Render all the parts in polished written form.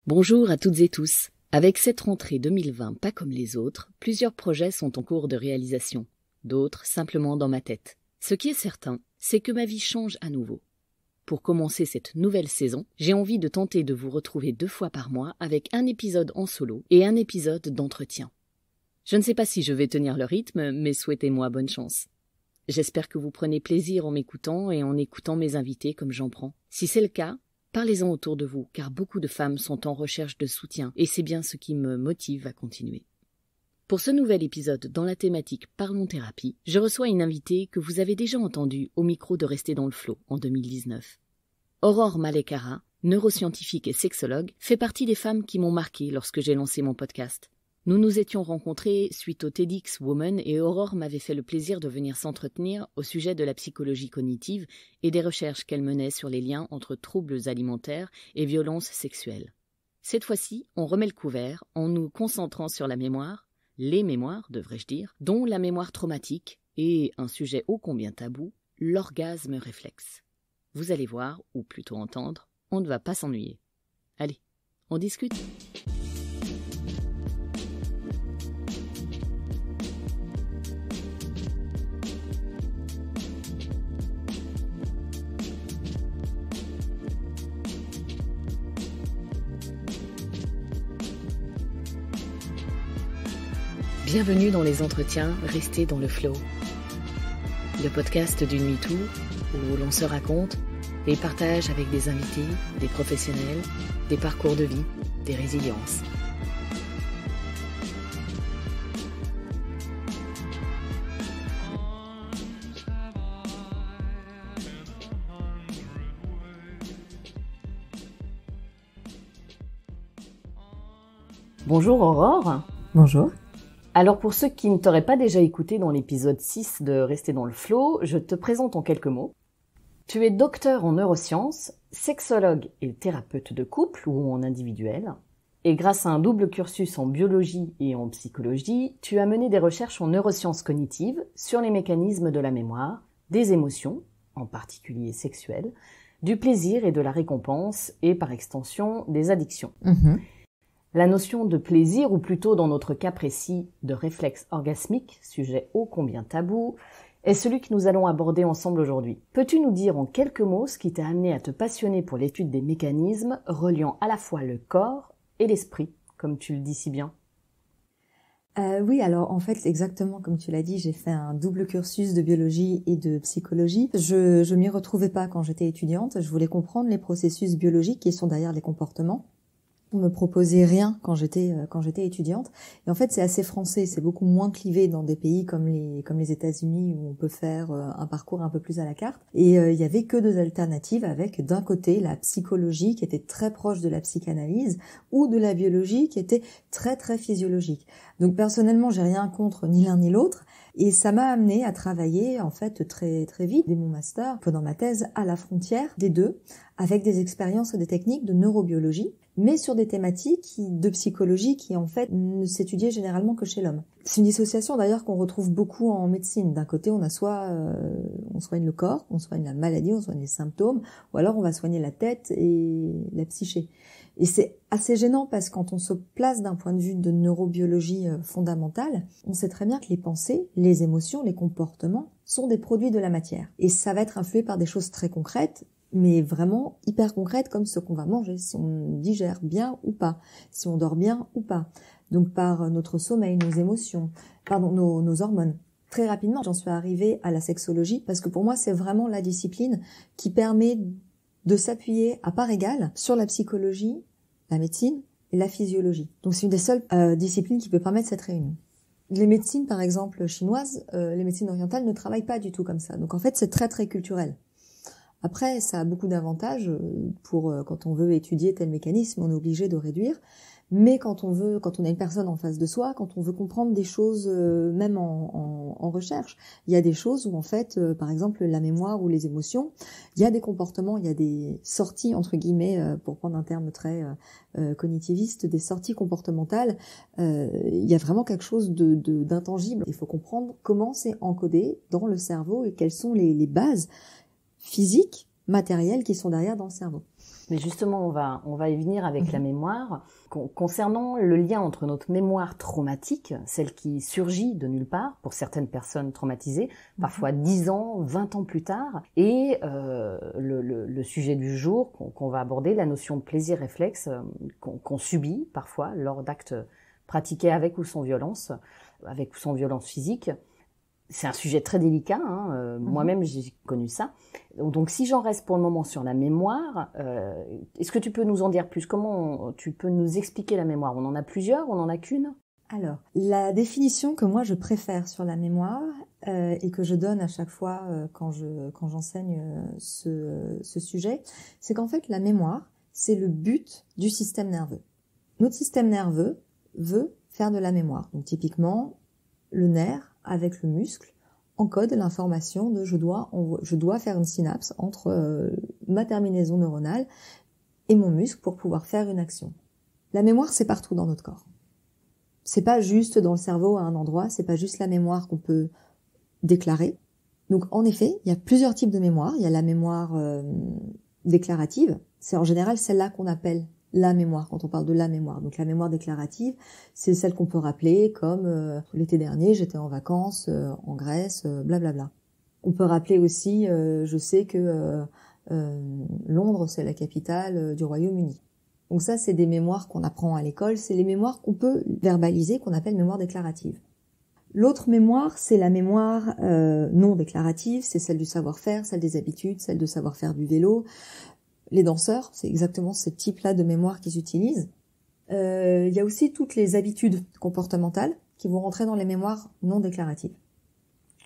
Bonjour à toutes et tous. Avec cette rentrée 2020 pas comme les autres, plusieurs projets sont en cours de réalisation, d'autres simplement dans ma tête. Ce qui est certain, c'est que ma vie change à nouveau. Pour commencer cette nouvelle saison, j'ai envie de tenter de vous retrouver 2 fois par mois avec un épisode en solo et un épisode d'entretien. Je ne sais pas si je vais tenir le rythme, mais souhaitez-moi bonne chance. J'espère que vous prenez plaisir en m'écoutant et en écoutant mes invités comme j'en prends. Si c'est le cas, parlez-en autour de vous, car beaucoup de femmes sont en recherche de soutien, et c'est bien ce qui me motive à continuer. Pour ce nouvel épisode dans la thématique Parlons Thérapie, je reçois une invitée que vous avez déjà entendue au micro de Rester dans le Flow en 2019. Aurore Malekara, neuroscientifique et sexologue, fait partie des femmes qui m'ont marquée lorsque j'ai lancé mon podcast. Nous nous étions rencontrés suite au TEDx Women et Aurore m'avait fait le plaisir de venir s'entretenir au sujet de la psychologie cognitive et des recherches qu'elle menait sur les liens entre troubles alimentaires et violences sexuelles. Cette fois-ci, on remet le couvert en nous concentrant sur la mémoire, les mémoires devrais-je dire, dont la mémoire traumatique et, un sujet ô combien tabou, l'orgasme réflexe. Vous allez voir, ou plutôt entendre, on ne va pas s'ennuyer. Allez, on discute. Bienvenue dans les entretiens Restez dans le Flow, le podcast d'une MeToo où l'on se raconte et partage avec des invités, des professionnels, des parcours de vie, des résiliences. Bonjour Aurore. Bonjour. Alors pour ceux qui ne t'auraient pas déjà écouté dans l'épisode 6 de Rester dans le Flow, je te présente en quelques mots. Tu es docteur en neurosciences, sexologue et thérapeute de couple ou en individuel. Et grâce à un double cursus en biologie et en psychologie, tu as mené des recherches en neurosciences cognitives sur les mécanismes de la mémoire, des émotions, en particulier sexuelles, du plaisir et de la récompense et par extension des addictions. La notion de plaisir, ou plutôt dans notre cas précis de réflexe orgasmique, sujet ô combien tabou, est celui que nous allons aborder ensemble aujourd'hui. Peux-tu nous dire en quelques mots ce qui t'a amené à te passionner pour l'étude des mécanismes reliant à la fois le corps et l'esprit, comme tu le dis si bien? Oui, alors en fait, exactement comme tu l'as dit, j'ai fait un double cursus de biologie et de psychologie. Je m'y retrouvais pas quand j'étais étudiante. Je voulais comprendre les processus biologiques qui sont derrière les comportements. On me proposait rien quand j'étais étudiante. Et en fait, c'est assez français, c'est beaucoup moins clivé dans des pays comme les États-Unis où on peut faire un parcours un peu plus à la carte. Et il y avait que 2 alternatives avec d'un côté la psychologie qui était très proche de la psychanalyse ou de la biologie qui était très très physiologique. Donc personnellement, j'ai rien contre ni l'un ni l'autre. Et ça m'a amené à travailler en fait très très vite dès mon master, pendant ma thèse, à la frontière des deux, avec des expériences et des techniques de neurobiologie, mais sur des thématiques de psychologie qui en fait ne s'étudiaient généralement que chez l'homme. C'est une dissociation d'ailleurs qu'on retrouve beaucoup en médecine. D'un côté, on a soit on soigne le corps, on soigne la maladie, on soigne les symptômes, ou alors on va soigner la tête et la psyché. Et c'est assez gênant parce que quand on se place d'un point de vue de neurobiologie fondamentale, on sait très bien que les pensées, les émotions, les comportements sont des produits de la matière. Et ça va être influé par des choses très concrètes, mais vraiment hyper concrètes comme ce qu'on va manger, si on digère bien ou pas, si on dort bien ou pas. Donc par notre sommeil, nos émotions, nos hormones. Très rapidement, j'en suis arrivée à la sexologie parce que pour moi, c'est vraiment la discipline qui permet de s'appuyer à part égale sur la psychologie, la médecine et la physiologie. Donc c'est une des seules disciplines qui peut permettre cette réunion. Les médecines, par exemple, chinoises, les médecines orientales ne travaillent pas du tout comme ça. Donc en fait, c'est très très culturel. Après, ça a beaucoup d'avantages pour quand on veut étudier tel mécanisme, on est obligé de réduire. Mais quand on a une personne en face de soi, quand on veut comprendre des choses, même en recherche, il y a des choses où en fait, par exemple la mémoire ou les émotions, il y a des comportements, il y a des sorties entre guillemets, pour prendre un terme très cognitiviste, des sorties comportementales. Il y a vraiment quelque chose d'intangible. Il faut comprendre comment c'est encodé dans le cerveau et quelles sont les bases physiques, matérielles qui sont derrière dans le cerveau. Mais justement, on va y venir avec la mémoire. Concernant le lien entre notre mémoire traumatique, celle qui surgit de nulle part, pour certaines personnes traumatisées, parfois 10 ans, 20 ans plus tard, et le sujet du jour qu'on va aborder, la notion de plaisir réflexe qu'on subit parfois lors d'actes pratiqués avec ou sans violence physique. C'est un sujet très délicat, hein. Moi-même j'ai connu ça. Donc si j'en reste pour le moment sur la mémoire, est-ce que tu peux nous en dire plus? Comment tu peux nous expliquer la mémoire? On en a plusieurs, on en a qu'une? Alors, la définition que moi je préfère sur la mémoire et que je donne à chaque fois quand j'enseigne ce sujet, c'est qu'en fait la mémoire, c'est le but du système nerveux. Notre système nerveux veut faire de la mémoire. Donc typiquement, le nerf avec le muscle encode l'information de je dois faire une synapse entre ma terminaison neuronale et mon muscle pour pouvoir faire une action. La mémoire, c'est partout dans notre corps. C'est pas juste dans le cerveau à un endroit, c'est pas juste la mémoire qu'on peut déclarer. Donc en effet, il y a plusieurs types de mémoire. Il y a la mémoire déclarative, c'est en général celle-là qu'on appelle la mémoire, quand on parle de la mémoire. Donc la mémoire déclarative, c'est celle qu'on peut rappeler comme l'été dernier, j'étais en vacances en Grèce, blablabla. On peut rappeler aussi, je sais que Londres, c'est la capitale du Royaume-Uni. Donc ça, c'est des mémoires qu'on apprend à l'école, c'est les mémoires qu'on peut verbaliser, qu'on appelle mémoire déclarative. L'autre mémoire, c'est la mémoire non déclarative, c'est celle du savoir-faire, celle des habitudes, celle de savoir faire du vélo. Les danseurs, c'est exactement ce type-là de mémoire qu'ils utilisent. Il y a aussi toutes les habitudes comportementales qui vont rentrer dans les mémoires non déclaratives.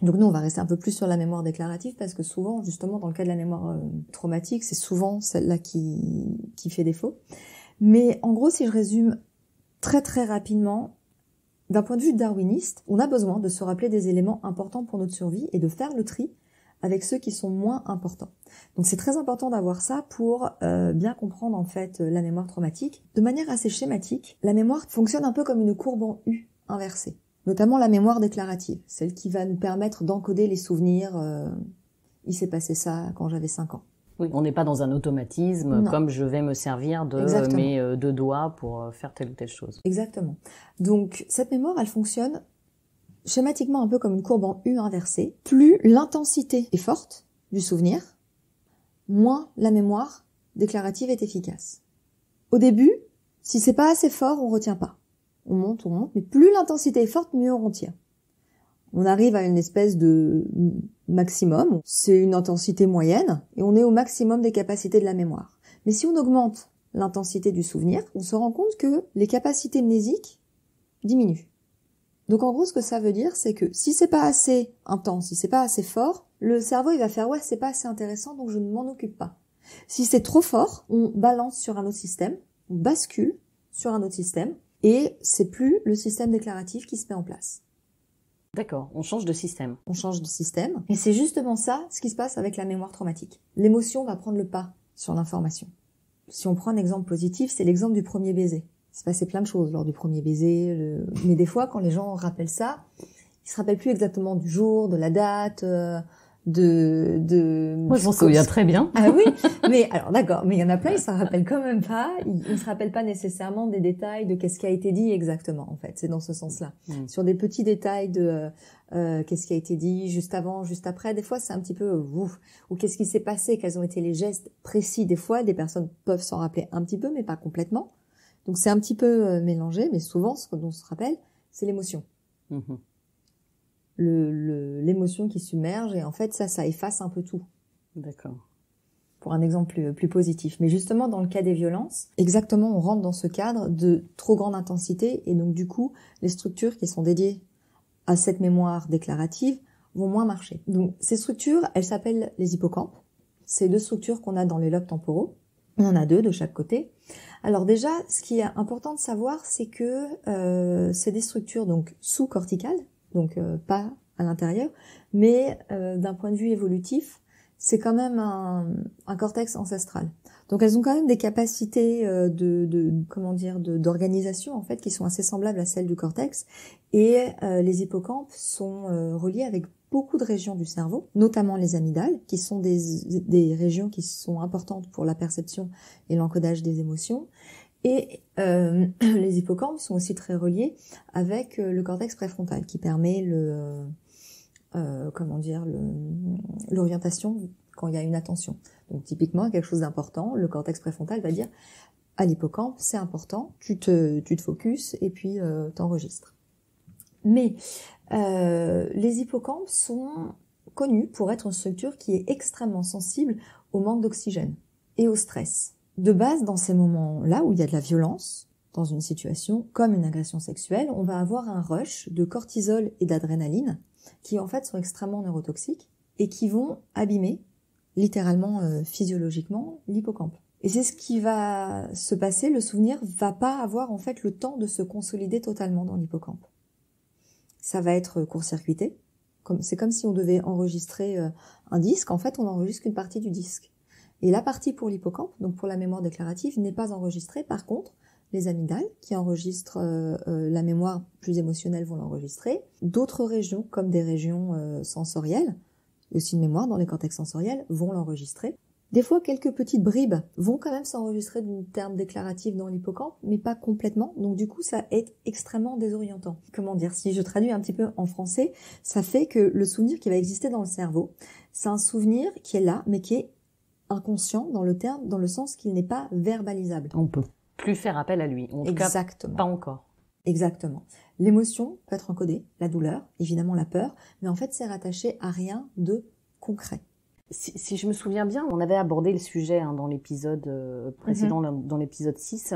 Donc nous, on va rester un peu plus sur la mémoire déclarative parce que souvent, justement, dans le cas de la mémoire traumatique, c'est souvent celle-là qui fait défaut. Mais en gros, si je résume très très rapidement, d'un point de vue darwiniste, on a besoin de se rappeler des éléments importants pour notre survie et de faire le tri avec ceux qui sont moins importants. Donc c'est très important d'avoir ça pour bien comprendre en fait la mémoire traumatique. De manière assez schématique, la mémoire fonctionne un peu comme une courbe en U inversée, notamment la mémoire déclarative, celle qui va nous permettre d'encoder les souvenirs. Il s'est passé ça quand j'avais 5 ans. Oui, on n'est pas dans un automatisme comme je vais me servir de mes 2 doigts pour faire telle ou telle chose. Exactement. Donc cette mémoire, elle fonctionne schématiquement un peu comme une courbe en U inversée. Plus l'intensité est forte du souvenir, moins la mémoire déclarative est efficace. Au début, si c'est pas assez fort, on retient pas. On monte, mais plus l'intensité est forte, mieux on retient. On arrive à une espèce de maximum, c'est une intensité moyenne, et on est au maximum des capacités de la mémoire. Mais si on augmente l'intensité du souvenir, on se rend compte que les capacités mnésiques diminuent. Donc en gros, ce que ça veut dire, c'est que si c'est pas assez intense, si c'est pas assez fort, le cerveau il va faire ouais, c'est pas assez intéressant, donc je ne m'en occupe pas. Si c'est trop fort, on balance sur un autre système, on bascule sur un autre système, et c'est plus le système déclaratif qui se met en place. D'accord, on change de système. On change de système, et c'est justement ça ce qui se passe avec la mémoire traumatique. L'émotion va prendre le pas sur l'information. Si on prend un exemple positif, c'est l'exemple du premier baiser. Il se passait plein de choses lors du premier baiser, mais des fois, quand les gens rappellent ça, ils se rappellent plus exactement du jour, de la date, Moi, je m'en souviens très bien. Ah oui, mais alors d'accord, mais il y en a plein, ils s'en rappellent quand même pas. Ils se rappellent pas nécessairement des détails de qu'est-ce qui a été dit exactement. En fait, c'est dans ce sens-là. Sur des petits détails de qu'est-ce qui a été dit juste avant, juste après. Des fois, c'est un petit peu ouf. Ou qu'est-ce qui s'est passé, quels ont été les gestes précis. Des fois, des personnes peuvent s'en rappeler un petit peu, mais pas complètement. Donc c'est un petit peu mélangé, mais souvent, ce dont on se rappelle, c'est l'émotion. L'émotion qui submerge, et en fait, ça efface un peu tout. D'accord. Pour un exemple plus positif. Mais justement, dans le cas des violences, exactement, on rentre dans ce cadre de trop grande intensité, et donc du coup, les structures qui sont dédiées à cette mémoire déclarative vont moins marcher. Donc ces structures, elles s'appellent les hippocampes. C'est 2 structures qu'on a dans les lobes temporaux. On en a 2 de chaque côté. Alors déjà, ce qui est important de savoir, c'est que c'est des structures donc sous-corticales, donc pas à l'intérieur, mais d'un point de vue évolutif, c'est quand même un cortex ancestral. Donc elles ont quand même des capacités d'organisation en fait qui sont assez semblables à celles du cortex, et les hippocampes sont reliés avec beaucoup de régions du cerveau, notamment les amygdales, qui sont des régions qui sont importantes pour la perception et l'encodage des émotions. Et les hippocampes sont aussi très reliés avec le cortex préfrontal, qui permet l'orientation quand il y a une attention. Donc typiquement, quelque chose d'important, le cortex préfrontal va dire à l'hippocampe, c'est important, tu te focuses et puis t'enregistres. Mais les hippocampes sont connus pour être une structure qui est extrêmement sensible au manque d'oxygène et au stress. De base, dans ces moments-là où il y a de la violence, dans une situation comme une agression sexuelle, on va avoir un rush de cortisol et d'adrénaline qui en fait sont extrêmement neurotoxiques et qui vont abîmer littéralement, physiologiquement, l'hippocampe. Et c'est ce qui va se passer, le souvenir va pas avoir en fait le temps de se consolider totalement dans l'hippocampe. Ça va être court-circuité. C'est comme si on devait enregistrer un disque. En fait, on n'enregistre qu'une partie du disque. Et la partie pour l'hippocampe, donc pour la mémoire déclarative, n'est pas enregistrée. Par contre, les amygdales, qui enregistrent la mémoire plus émotionnelle, vont l'enregistrer. D'autres régions, comme des régions sensorielles, et aussi une mémoire dans les cortex sensoriels, vont l'enregistrer. Des fois, quelques petites bribes vont quand même s'enregistrer d'une terme déclaratif dans l'hippocampe, mais pas complètement. Donc du coup, ça est extrêmement désorientant. Comment dire? Si je traduis un petit peu en français, ça fait que le souvenir qui va exister dans le cerveau, c'est un souvenir qui est là, mais qui est inconscient dans le sens qu'il n'est pas verbalisable. On peut plus faire appel à lui. En tout cas, pas encore. Exactement. L'émotion peut être encodée, la douleur, évidemment la peur, mais en fait, c'est rattaché à rien de concret. Si je me souviens bien, on avait abordé le sujet dans l'épisode précédent, dans l'épisode 6,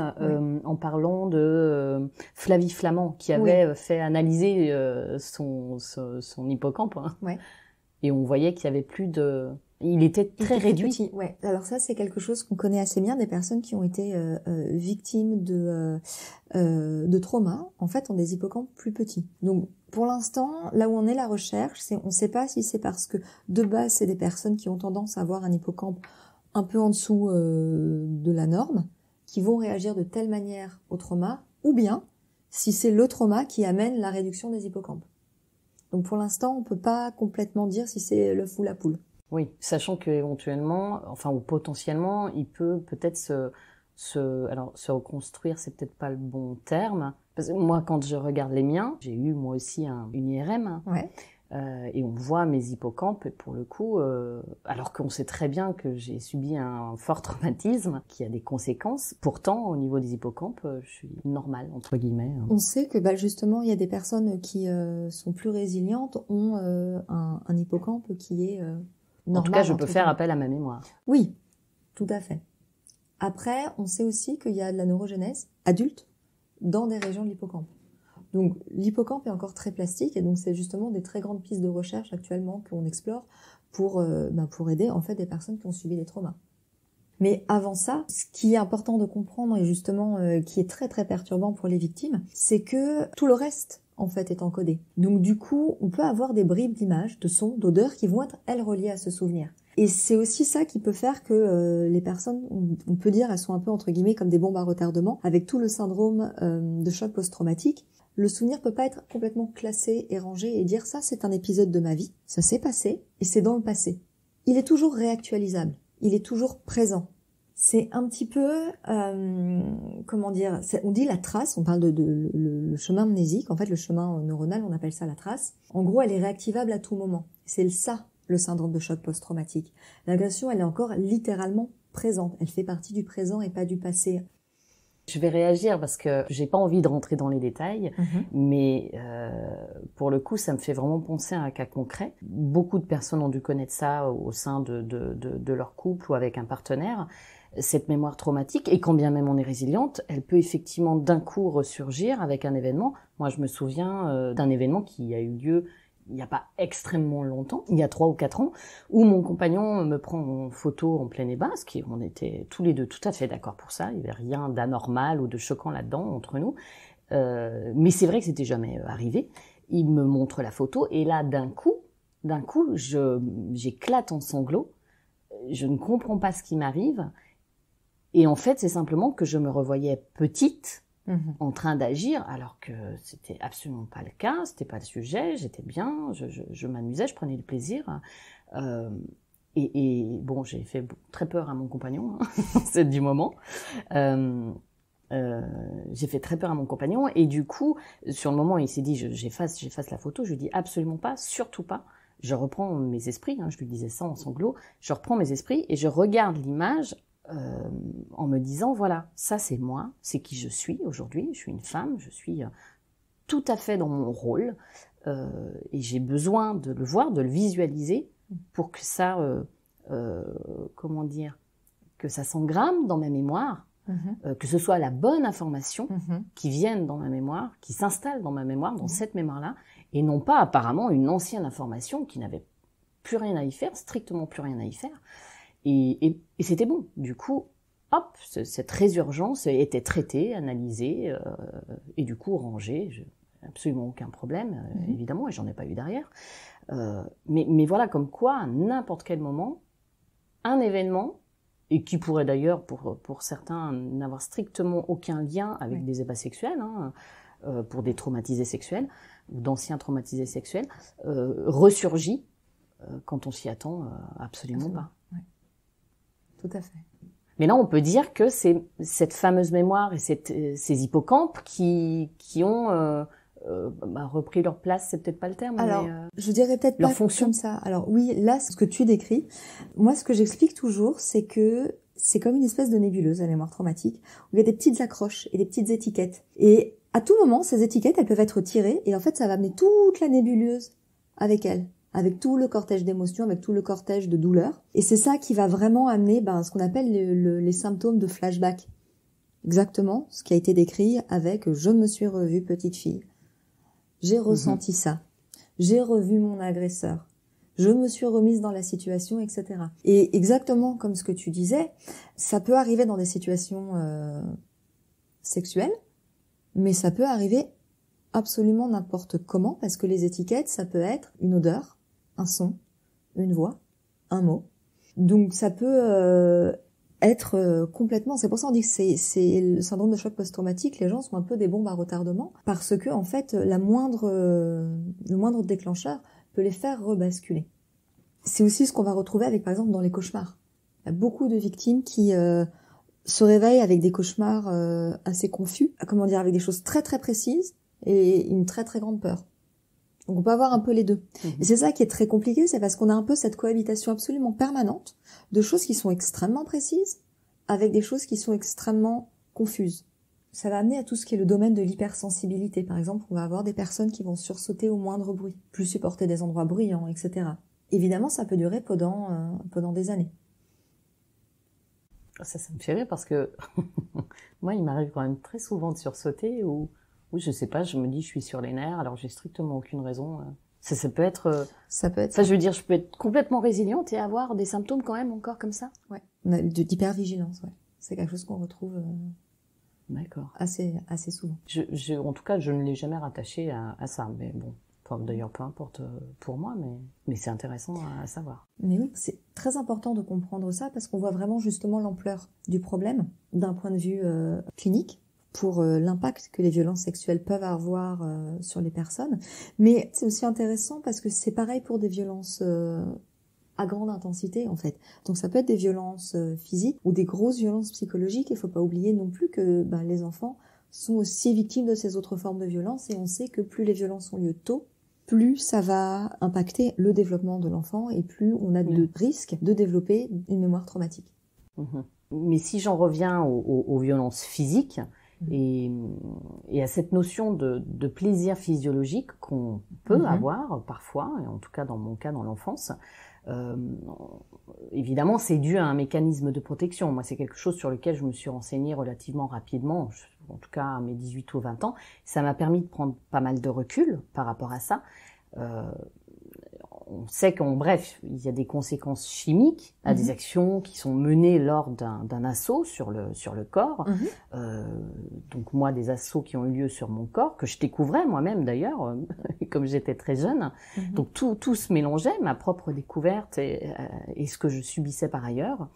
en parlant de Flavie Flament, qui avait fait analyser son hippocampe. Ouais. Et on voyait qu'il y avait plus de... Il était très réduit. Petit, ouais. Alors ça, c'est quelque chose qu'on connaît assez bien. Des personnes qui ont été victimes de trauma, en fait, ont des hippocampes plus petits. Donc, pour l'instant, là où on est la recherche, on ne sait pas si c'est parce que de base, c'est des personnes qui ont tendance à avoir un hippocampe un peu en dessous de la norme, qui vont réagir de telle manière au trauma, ou bien si c'est le trauma qui amène la réduction des hippocampes. Donc, pour l'instant, on peut pas complètement dire si c'est l'œuf ou la poule. Oui, sachant qu'éventuellement, ou potentiellement, il peut peut-être se reconstruire, c'est peut-être pas le bon terme. Parce que moi, quand je regarde les miens, j'ai eu moi aussi une IRM. Ouais. Et on voit mes hippocampes, et pour le coup, alors qu'on sait très bien que j'ai subi un fort traumatisme qui a des conséquences, pourtant, au niveau des hippocampes, je suis normale, entre guillemets. On sait que justement, il y a des personnes qui sont plus résilientes, ont un hippocampe qui est normal. En tout cas, je peux faire appel à ma mémoire. Oui, tout à fait. Après, on sait aussi qu'il y a de la neurogénèse adulte dans des régions de l'hippocampe. Donc, l'hippocampe est encore très plastique et donc c'est justement des très grandes pistes de recherche actuellement qu'on explore pour aider en fait des personnes qui ont subi des traumas. Mais avant ça, ce qui est important de comprendre et justement qui est très très perturbant pour les victimes, c'est que tout le reste en fait est encodé. Donc du coup, on peut avoir des bribes d'images, de sons, d'odeurs qui vont être elles reliées à ce souvenir. Et c'est aussi ça qui peut faire que les personnes, on peut dire, elles sont un peu entre guillemets comme des bombes à retardement, avec tout le syndrome de choc post-traumatique. Le souvenir peut pas être complètement classé et rangé et dire ça c'est un épisode de ma vie, ça s'est passé et c'est dans le passé. Il est toujours réactualisable, il est toujours présent. C'est un petit peu, on dit la trace, on parle de le chemin mnésique, en fait le chemin neuronal, on appelle ça la trace. En gros, elle est réactivable à tout moment. C'est ça, le syndrome de choc post-traumatique. L'agression, elle est encore littéralement présente. Elle fait partie du présent et pas du passé. Je vais réagir parce que j'ai pas envie de rentrer dans les détails, mais pour le coup, ça me fait vraiment penser à un cas concret. Beaucoup de personnes ont dû connaître ça au sein de leur couple ou avec un partenaire. Cette mémoire traumatique, et quand bien même on est résiliente, elle peut effectivement d'un coup ressurgir avec un événement. Moi, je me souviens d'un événement qui a eu lieu il n'y a pas extrêmement longtemps, il y a 3 ou 4 ans, où mon compagnon me prend en photo en pleine ébasque, et on était tous les deux tout à fait d'accord pour ça, il n'y avait rien d'anormal ou de choquant là-dedans entre nous, mais c'est vrai que c'était jamais arrivé. Il me montre la photo, et là, d'un coup, j'éclate en sanglots, je ne comprends pas ce qui m'arrive, et en fait, c'est simplement que je me revoyais petite, en train d'agir, alors que c'était absolument pas le cas, c'était pas le sujet, j'étais bien, je m'amusais, je prenais du plaisir. Et bon, j'ai fait très peur à mon compagnon, hein, c'est du moment. J'ai fait très peur à mon compagnon, et du coup, sur le moment, il s'est dit, j'efface la photo. Je lui dis absolument pas, surtout pas. Je reprends mes esprits, hein, je lui disais ça en sanglots, je reprends mes esprits et je regarde l'image en me disant, voilà, ça c'est moi, c'est qui je suis aujourd'hui, je suis une femme, je suis tout à fait dans mon rôle, et j'ai besoin de le voir, de le visualiser pour que ça, comment dire, que ça s'engramme dans ma mémoire, que ce soit la bonne information qui vienne dans ma mémoire, qui s'installe dans ma mémoire, dans cette mémoire-là, et non pas apparemment une ancienne information qui n'avait plus rien à y faire, strictement plus rien à y faire. Et c'était bon. Du coup, hop, cette résurgence était traitée, analysée, et du coup rangée. Absolument aucun problème, évidemment, et j'en ai pas eu derrière. Mais voilà, comme quoi, à n'importe quel moment, un événement, et qui pourrait d'ailleurs, pour certains, n'avoir strictement aucun lien avec des ébats sexuels, hein, pour des traumatisés sexuels, ou d'anciens traumatisés sexuels, ressurgit quand on s'y attend absolument pas. Oui. Tout à fait. Mais là, on peut dire que c'est cette fameuse mémoire et ces hippocampes qui ont repris leur place, c'est peut-être pas le terme. Alors, mais, je dirais peut-être leur pas fonction. comme ça. Alors oui, là, ce que tu décris, moi, ce que j'explique toujours, c'est que c'est comme une espèce de nébuleuse, la mémoire traumatique, où il y a des petites accroches et des petites étiquettes. Et à tout moment, ces étiquettes, elles peuvent être tirées, et en fait, ça va amener toute la nébuleuse avec elle, avec tout le cortège d'émotions, avec tout le cortège de douleurs. Et c'est ça qui va vraiment amener ce qu'on appelle les symptômes de flashback. Exactement ce qui a été décrit avec « je me suis revue petite fille ». J'ai ressenti ça. J'ai revu mon agresseur. Je me suis remise dans la situation, etc. Et exactement comme ce que tu disais, ça peut arriver dans des situations sexuelles, mais ça peut arriver absolument n'importe comment, parce que les étiquettes, ça peut être une odeur, un son, une voix, un mot. Donc ça peut être complètement... C'est pour ça qu'on dit que c'est le syndrome de choc post-traumatique. Les gens sont un peu des bombes à retardement, parce que en fait, le moindre déclencheur peut les faire rebasculer. C'est aussi ce qu'on va retrouver avec, par exemple, dans les cauchemars. Il y a beaucoup de victimes qui se réveillent avec des cauchemars assez confus, avec des choses très très précises et une très très grande peur. Donc on peut avoir un peu les deux. Et c'est ça qui est très compliqué, c'est parce qu'on a un peu cette cohabitation absolument permanente de choses qui sont extrêmement précises avec des choses qui sont extrêmement confuses. Ça va amener à tout ce qui est le domaine de l'hypersensibilité. Par exemple, on va avoir des personnes qui vont sursauter au moindre bruit, plus supporter des endroits bruyants, etc. Évidemment, ça peut durer pendant des années. Ça me fait rire parce que moi, il m'arrive quand même très souvent de sursauter ou je sais pas, je me dis je suis sur les nerfs alors j'ai strictement aucune raison. Ça peut être... Ça peut être... Enfin, je veux dire, je peux être complètement résiliente et avoir des symptômes quand même encore comme ça. Ouais. On a d'hypervigilance, ouais. C'est quelque chose qu'on retrouve D'accord. assez souvent. En tout cas, je ne l'ai jamais rattaché à ça, mais bon. Enfin, d'ailleurs, peu importe pour moi, mais c'est intéressant à savoir. Mais oui, c'est très important de comprendre ça parce qu'on voit vraiment justement l'ampleur du problème d'un point de vue clinique pour l'impact que les violences sexuelles peuvent avoir sur les personnes. Mais c'est aussi intéressant parce que c'est pareil pour des violences à grande intensité en fait. Donc ça peut être des violences physiques ou des grosses violences psychologiques. Il ne faut pas oublier non plus que les enfants sont aussi victimes de ces autres formes de violence et on sait que plus les violences ont lieu tôt, plus ça va impacter le développement de l'enfant et plus on a de risques de développer une mémoire traumatique. Mais si j'en reviens aux violences physiques et à cette notion de plaisir physiologique qu'on peut avoir parfois, et en tout cas dans mon cas dans l'enfance, évidemment c'est dû à un mécanisme de protection. Moi c'est quelque chose sur lequel je me suis renseignée relativement rapidement, en tout cas à mes 18 ou 20 ans. Ça m'a permis de prendre pas mal de recul par rapport à ça. On sait qu'en bref, il y a des conséquences chimiques à des actions qui sont menées lors d'un assaut sur le corps. Donc moi, des assauts qui ont eu lieu sur mon corps, que je découvrais moi-même d'ailleurs, comme j'étais très jeune. Donc tout se mélangeait, ma propre découverte et ce que je subissais par ailleurs.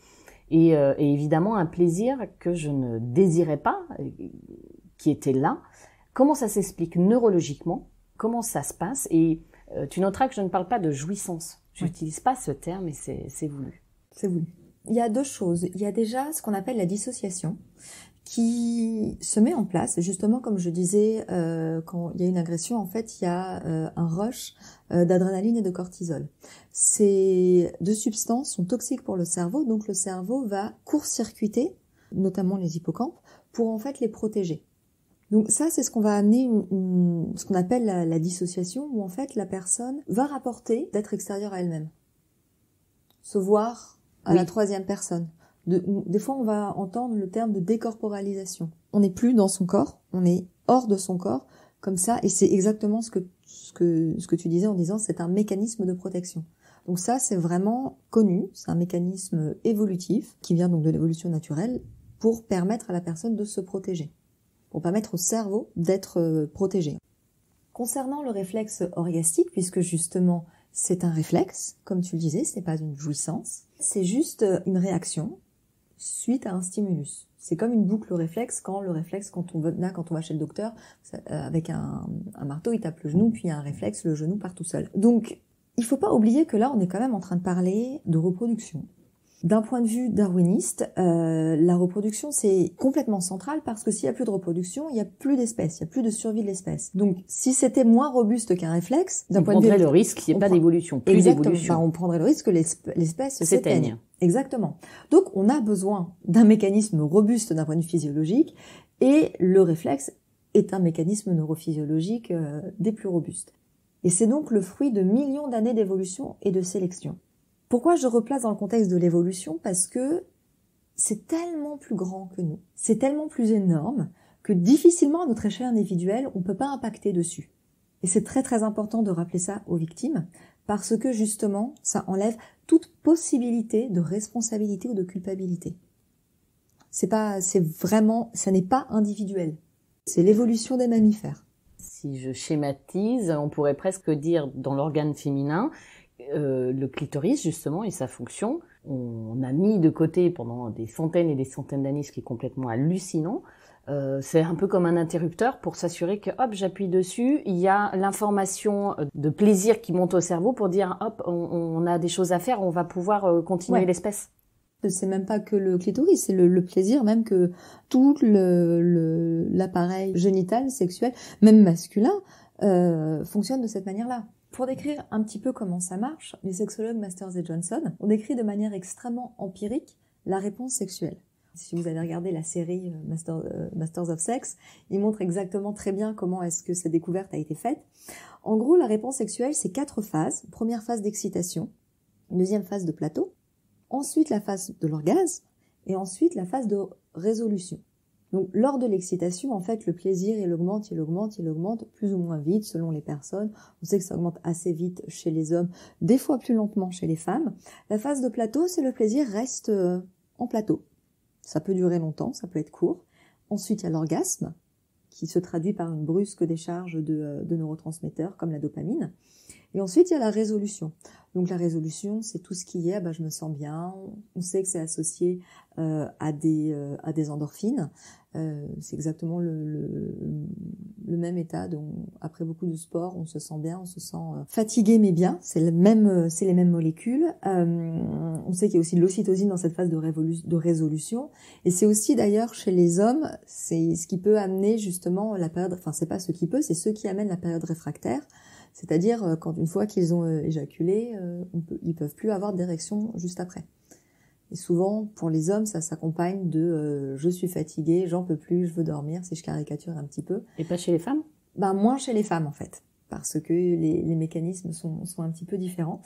Et évidemment un plaisir que je ne désirais pas, qui était là. Comment ça s'explique neurologiquement? Comment ça se passe? Et tu noteras que je ne parle pas de jouissance. Je n'utilise pas ce terme, et c'est voulu. C'est voulu. Il y a deux choses. Il y a déjà ce qu'on appelle la dissociation qui se met en place, justement comme je disais, quand il y a une agression, en fait, il y a un rush d'adrénaline et de cortisol. Ces deux substances sont toxiques pour le cerveau, donc le cerveau va court-circuiter, notamment les hippocampes, pour en fait les protéger. Donc ça, c'est ce qu'on va amener, ce qu'on appelle la dissociation, où en fait la personne va rapporter d'être extérieure à elle-même, se voir à la troisième personne. Des fois, on va entendre le terme de décorporalisation. On n'est plus dans son corps, on est hors de son corps, comme ça, et c'est exactement ce que tu disais en disant, c'est un mécanisme de protection. Donc ça, c'est vraiment connu, c'est un mécanisme évolutif qui vient donc de l'évolution naturelle pour permettre à la personne de se protéger, pour permettre au cerveau d'être protégé. Concernant le réflexe orgastique, puisque justement c'est un réflexe, comme tu le disais, ce n'est pas une jouissance, c'est juste une réaction suite à un stimulus. C'est comme une boucle réflexe quand on va chez le docteur, avec un marteau, il tape le genou, puis il y a un réflexe, le genou part tout seul. Donc, il faut pas oublier que là, on est quand même en train de parler de reproduction. D'un point de vue darwiniste, la reproduction, c'est complètement central parce que s'il y a plus de reproduction, il n'y a plus d'espèces, il n'y a plus de survie de l'espèce. Donc, si c'était moins robuste qu'un réflexe, d'un point de vue... On prendrait le risque qu'il n'y ait pas d'évolution, plus d'évolution. On prendrait le risque que l'espèce s'éteigne. Exactement. Donc, on a besoin d'un mécanisme robuste d'un point de vue physiologique et le réflexe est un mécanisme neurophysiologique des plus robustes. Et c'est donc le fruit de millions d'années d'évolution et de sélection. Pourquoi je replace dans le contexte de l'évolution? Parce que c'est tellement plus grand que nous, c'est tellement plus énorme que difficilement à notre échelle individuelle, on ne peut pas impacter dessus. Et c'est très très important de rappeler ça aux victimes, parce que justement, ça enlève toute possibilité de responsabilité ou de culpabilité. Ça n'est pas individuel. C'est l'évolution des mammifères. Si je schématise, on pourrait presque dire dans l'organe féminin, le clitoris justement et sa fonction, on a mis de côté pendant des centaines et des centaines d'années, ce qui est complètement hallucinant. C'est un peu comme un interrupteur pour s'assurer que hop, j'appuie dessus, il y a l'information de plaisir qui monte au cerveau pour dire hop, on a des choses à faire, on va pouvoir continuer l'espèce. C'est même pas que le clitoris, c'est le plaisir même que tout l'appareil génital, sexuel, même masculin, fonctionne de cette manière-là. Pour décrire un petit peu comment ça marche, les sexologues Masters et Johnson ont décrit de manière extrêmement empirique la réponse sexuelle. Si vous avez regardé la série Masters of Sex, ils montrent exactement très bien comment est-ce que cette découverte a été faite. En gros, la réponse sexuelle, c'est 4 phases. Première phase d'excitation, deuxième phase de plateau, ensuite la phase de l'orgasme et ensuite la phase de résolution. Donc, lors de l'excitation, en fait, le plaisir, il augmente plus ou moins vite selon les personnes. On sait que ça augmente assez vite chez les hommes, des fois plus lentement chez les femmes. La phase de plateau, c'est le plaisir reste en plateau. Ça peut durer longtemps, ça peut être court. Ensuite, il y a l'orgasme, qui se traduit par une brusque décharge de neurotransmetteurs, comme la dopamine. Et ensuite, il y a la résolution. Donc la résolution, c'est tout ce qui est, je me sens bien. On sait que c'est associé à des endorphines. C'est exactement le même état. Donc après beaucoup de sport, on se sent bien, on se sent fatigué mais bien. C'est les mêmes molécules. On sait qu'il y a aussi de l'ocytocine dans cette phase de résolution. Et c'est aussi d'ailleurs chez les hommes, c'est ce qui peut amener justement la période. Enfin, c'est pas ce qui peut, c'est ce qui amène la période réfractaire. C'est-à-dire, quand une fois qu'ils ont éjaculé, ils peuvent plus avoir d'érection juste après. Et souvent, pour les hommes, ça s'accompagne de je suis fatigué, j'en peux plus, je veux dormir, si je caricature un petit peu. Et pas chez les femmes? Moins chez les femmes, en fait, parce que les mécanismes sont un petit peu différents.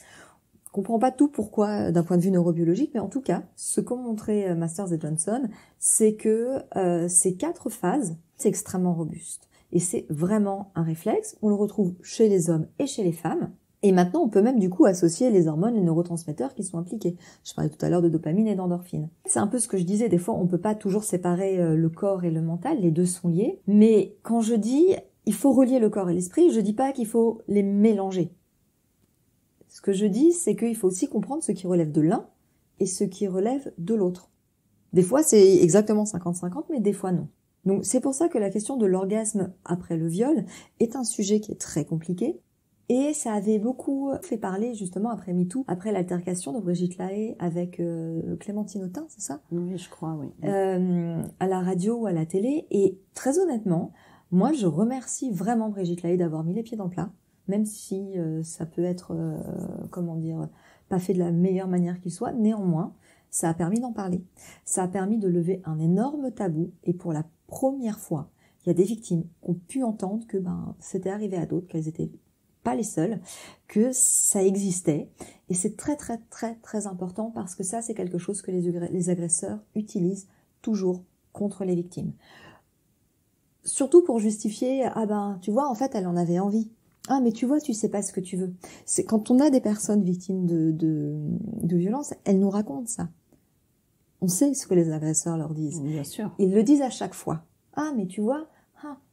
On comprend pas tout pourquoi d'un point de vue neurobiologique, mais en tout cas, ce qu'ont montré Masters et Johnson, c'est que ces 4 phases, c'est extrêmement robuste. Et c'est vraiment un réflexe. On le retrouve chez les hommes et chez les femmes. Et maintenant, on peut même du coup associer les hormones, les neurotransmetteurs qui sont impliqués. Je parlais tout à l'heure de dopamine et d'endorphine. C'est un peu ce que je disais. Des fois, on peut pas toujours séparer le corps et le mental. Les deux sont liés. Mais quand je dis il faut relier le corps et l'esprit, je dis pas qu'il faut les mélanger. Ce que je dis, c'est qu'il faut aussi comprendre ce qui relève de l'un et ce qui relève de l'autre. Des fois, c'est exactement 50-50, mais des fois non. Donc c'est pour ça que la question de l'orgasme après le viol est un sujet qui est très compliqué. Et ça avait beaucoup fait parler justement après MeToo, après l'altercation de Brigitte Lahaie avec Clémentine Autain, c'est ça? Oui, je crois, oui. À la radio ou à la télé. Et très honnêtement, moi je remercie vraiment Brigitte Lahaie d'avoir mis les pieds dans le plat, même si ça peut être, pas fait de la meilleure manière qu'il soit. Néanmoins, ça a permis d'en parler. Ça a permis de lever un énorme tabou. Et pour la première fois, il y a des victimes qui ont pu entendre que c'était arrivé à d'autres, qu'elles étaient pas les seuls, que ça existait. Et c'est très très très très important parce que ça, c'est quelque chose que les agresseurs utilisent toujours contre les victimes. Surtout pour justifier, tu vois, en fait, elle en avait envie. Ah, mais tu vois, tu sais pas ce que tu veux. C'est quand on a des personnes victimes de violences, elles nous racontent ça. On sait ce que les agresseurs leur disent. Bien sûr. Ils le disent à chaque fois. Ah, mais tu vois,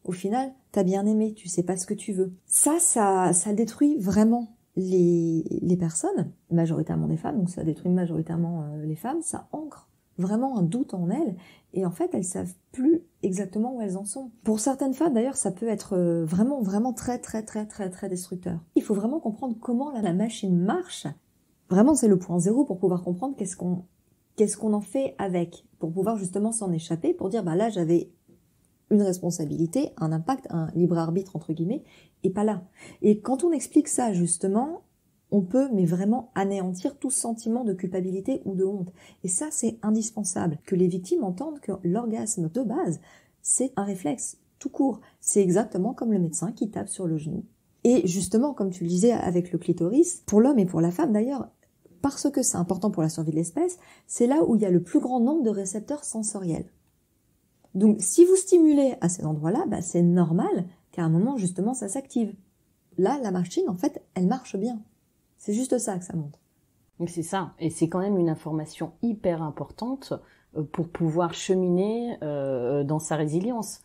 au final, t'as bien aimé, tu sais pas ce que tu veux. Ça détruit vraiment les personnes, majoritairement des femmes, donc ça détruit majoritairement les femmes, ça ancre vraiment un doute en elles, et en fait, elles savent plus exactement où elles en sont. Pour certaines femmes, d'ailleurs, ça peut être vraiment, vraiment très, très, très, très, très destructeur. Il faut vraiment comprendre comment la machine marche. Vraiment, c'est le point zéro pour pouvoir comprendre qu'est-ce qu'on en fait avec, pour pouvoir justement s'en échapper, pour dire, là, j'avais une responsabilité, un impact, un libre arbitre, entre guillemets, et pas là. Et quand on explique ça, justement, on peut, mais vraiment, anéantir tout sentiment de culpabilité ou de honte. Et ça, c'est indispensable. Que les victimes entendent que l'orgasme, de base, c'est un réflexe, tout court. C'est exactement comme le médecin qui tape sur le genou. Et justement, comme tu le disais avec le clitoris, pour l'homme et pour la femme d'ailleurs, parce que c'est important pour la survie de l'espèce, c'est là où il y a le plus grand nombre de récepteurs sensoriels. Donc, si vous stimulez à ces endroits-là, c'est normal qu'à un moment, justement, ça s'active. Là, la machine, en fait, elle marche bien. C'est juste ça que ça montre. C'est ça. Et c'est quand même une information hyper importante pour pouvoir cheminer dans sa résilience.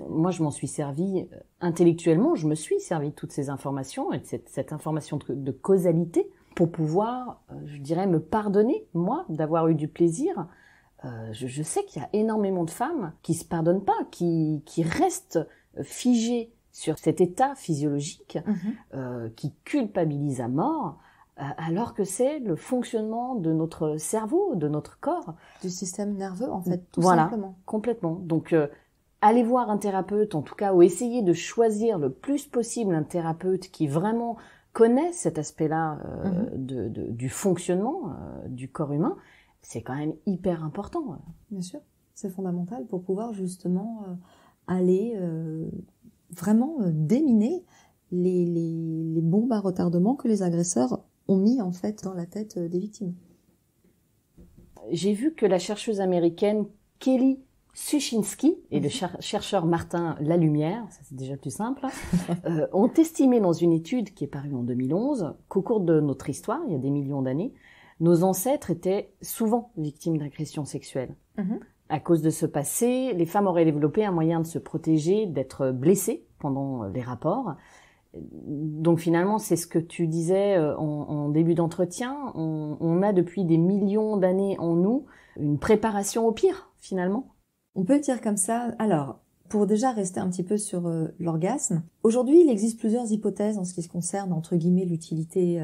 Moi, je m'en suis servi intellectuellement, je me suis servi de toutes ces informations et de cette information de causalité pour pouvoir, je dirais, me pardonner, moi, d'avoir eu du plaisir. Je sais qu'il y a énormément de femmes qui se pardonnent pas, qui restent figées sur cet état physiologique, qui culpabilisent à mort, alors que c'est le fonctionnement de notre cerveau, de notre corps. Du système nerveux, en fait, tout simplement. Complètement. Donc, allez voir un thérapeute, en tout cas, ou essayez de choisir le plus possible un thérapeute qui vraiment connaît cet aspect-là du fonctionnement du corps humain. C'est quand même hyper important. Bien sûr, c'est fondamental pour pouvoir justement aller vraiment déminer les bombes à retardement que les agresseurs ont mis en fait dans la tête des victimes. J'ai vu que la chercheuse américaine Kelly Suchinski et le chercheur Martin Lalumière, ça c'est déjà plus simple, ont estimé dans une étude qui est parue en 2011 qu'au cours de notre histoire, il y a des millions d'années, nos ancêtres étaient souvent victimes d'agressions sexuelles. À cause de ce passé, les femmes auraient développé un moyen de se protéger, d'être blessées pendant les rapports. Donc finalement, c'est ce que tu disais en début d'entretien, on a depuis des millions d'années en nous une préparation au pire, finalement. On peut le dire comme ça. Alors, pour déjà rester un petit peu sur l'orgasme, aujourd'hui, il existe plusieurs hypothèses en ce qui se concerne, entre guillemets, l'utilité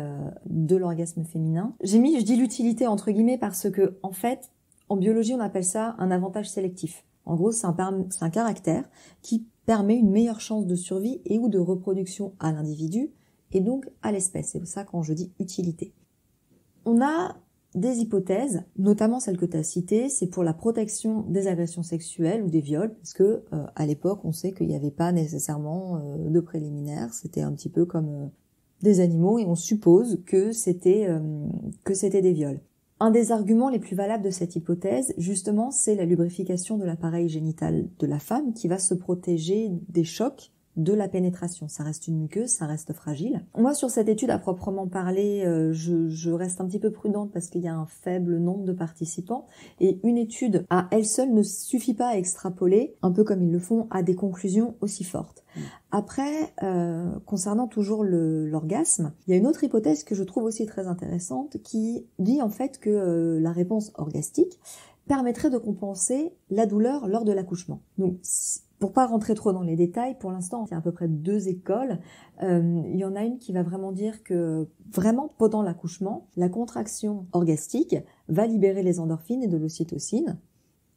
de l'orgasme féminin. Je dis l'utilité entre guillemets parce que, en fait, en biologie, on appelle ça un avantage sélectif. En gros, c'est un caractère qui permet une meilleure chance de survie et ou de reproduction à l'individu et donc à l'espèce. C'est pour ça quand je dis utilité. On a des hypothèses, notamment celle que tu as citée, c'est pour la protection des agressions sexuelles ou des viols, parce que à l'époque, on sait qu'il n'y avait pas nécessairement de préliminaires, c'était un petit peu comme des animaux et on suppose que c'était des viols. Un des arguments les plus valables de cette hypothèse, justement, c'est la lubrification de l'appareil génital de la femme qui va se protéger des chocs de la pénétration. Ça reste une muqueuse, ça reste fragile. Moi, sur cette étude à proprement parler, je reste un petit peu prudente parce qu'il y a un faible nombre de participants et une étude à elle seule ne suffit pas à extrapoler, un peu comme ils le font, à des conclusions aussi fortes. Après, concernant toujours l'orgasme, il y a une autre hypothèse que je trouve aussi très intéressante qui dit en fait que la réponse orgastique permettrait de compenser la douleur lors de l'accouchement. Donc, pour pas rentrer trop dans les détails, pour l'instant, il y a à peu près 2 écoles. Il y en a une qui va vraiment dire que, vraiment, pendant l'accouchement, la contraction orgastique va libérer les endorphines et de l'ocytocine,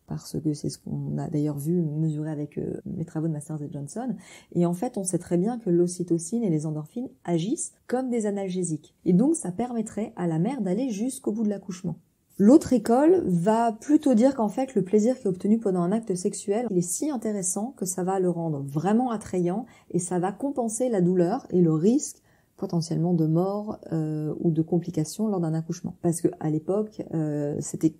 parce que c'est ce qu'on a d'ailleurs vu mesurer avec les travaux de Masters et Johnson. Et en fait, on sait très bien que l'ocytocine et les endorphines agissent comme des analgésiques. Et donc, ça permettrait à la mère d'aller jusqu'au bout de l'accouchement. L'autre école va plutôt dire qu'en fait, le plaisir qui est obtenu pendant un acte sexuel, il est si intéressant que ça va le rendre vraiment attrayant et ça va compenser la douleur et le risque potentiellement de mort ou de complications lors d'un accouchement. Parce que à l'époque, c'était